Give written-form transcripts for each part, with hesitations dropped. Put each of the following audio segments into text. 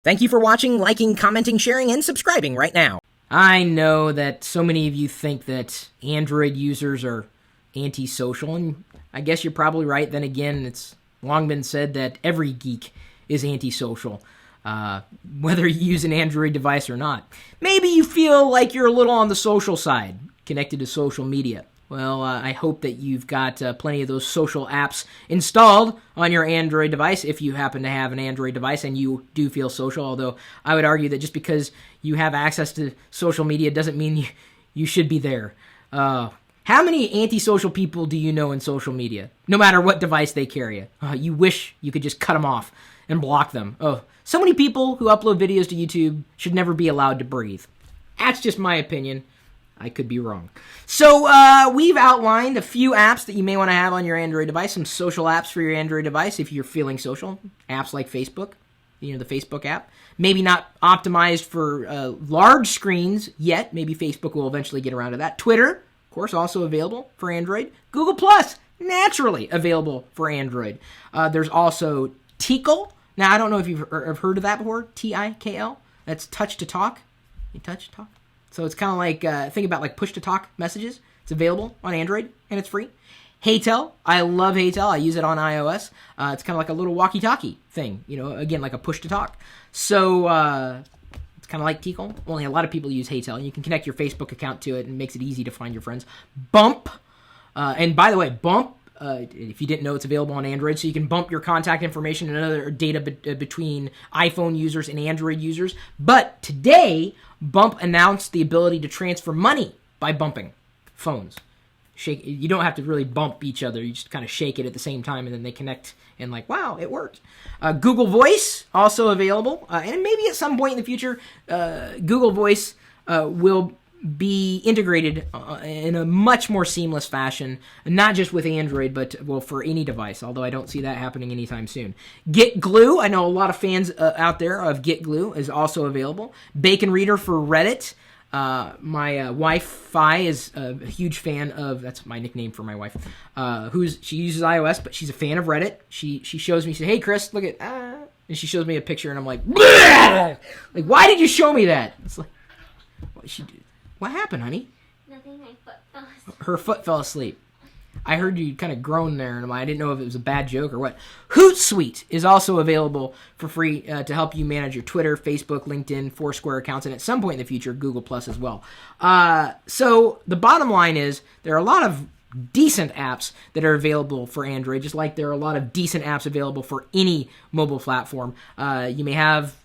Thank you for watching, liking, commenting, sharing, and subscribing right now. I know that so many of you think that Android users are antisocial, and I guess you're probably right. Then again, it's long been said that every geek is antisocial, whether you use an Android device or not. Maybe you feel like you're a little on the social side, connected to social media. Well, I hope that you've got plenty of those social apps installed on your Android device, if you happen to have an Android device and you do feel social, although I would argue that just because you have access to social media doesn't mean you should be there. How many antisocial people do you know in social media, no matter what device they carry? You wish you could just cut them off and block them. Oh, so many people who upload videos to YouTube should never be allowed to breathe. That's just my opinion. I could be wrong. So we've outlined a few apps that you may want to have on your Android device, some social apps for your Android device if you're feeling social. Apps like Facebook, the Facebook app. Maybe not optimized for large screens yet. Maybe Facebook will eventually get around to that. Twitter, of course, also available for Android. Google Plus, naturally available for Android. There's also Tikal. Now, I don't know if you've heard of that before. Tikl. That's touch to talk. You touch to talk. So it's kind of like, think about like push-to-talk messages. It's available on Android, and it's free. Heytel. I love Heytel. I use it on iOS. It's kind of like a little walkie-talkie thing. Again, like a push-to-talk. So it's kind of like Tikal. Only a lot of people use Heytel. You can connect your Facebook account to it, and it makes it easy to find your friends. Bump. And by the way, Bump, if you didn't know, it's available on Android, so you can bump your contact information and other data between iPhone users and Android users. But today, Bump announced the ability to transfer money by bumping phones. You don't have to really bump each other. You just kind of shake it at the same time, and then they connect, and like, wow, it worked. Google Voice, also available. And maybe at some point in the future, Google Voice will be integrated in a much more seamless fashion, not just with Android, but for any device, although I don't see that happening anytime soon. Get Glue, I know a lot of fans out there of Get Glue, is also available. Bacon Reader for Reddit. My wife, Fi, is a huge fan of, that's my nickname for my wife, she uses iOS, but she's a fan of Reddit. She shows me, she says, hey Chris, look at, and she shows me a picture, and I'm like, bleh! Like, why did you show me that? It's like, what happened, honey? Nothing, my foot fell asleep. Her foot fell asleep. I heard you kind of groan there, and I didn't know if it was a bad joke or what. Hootsuite is also available for free to help you manage your Twitter, Facebook, LinkedIn, Foursquare accounts, and at some point in the future, Google Plus as well. So the bottom line is there are a lot of decent apps that are available for Android, just like there are a lot of decent apps available for any mobile platform. You may have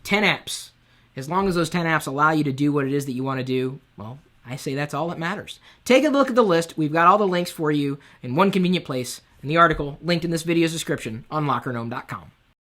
10 apps. As long as those 10 apps allow you to do what it is that you want to do, well, I say that's all that matters. Take a look at the list. We've got all the links for you in one convenient place in the article linked in this video's description on LockerGnome.com.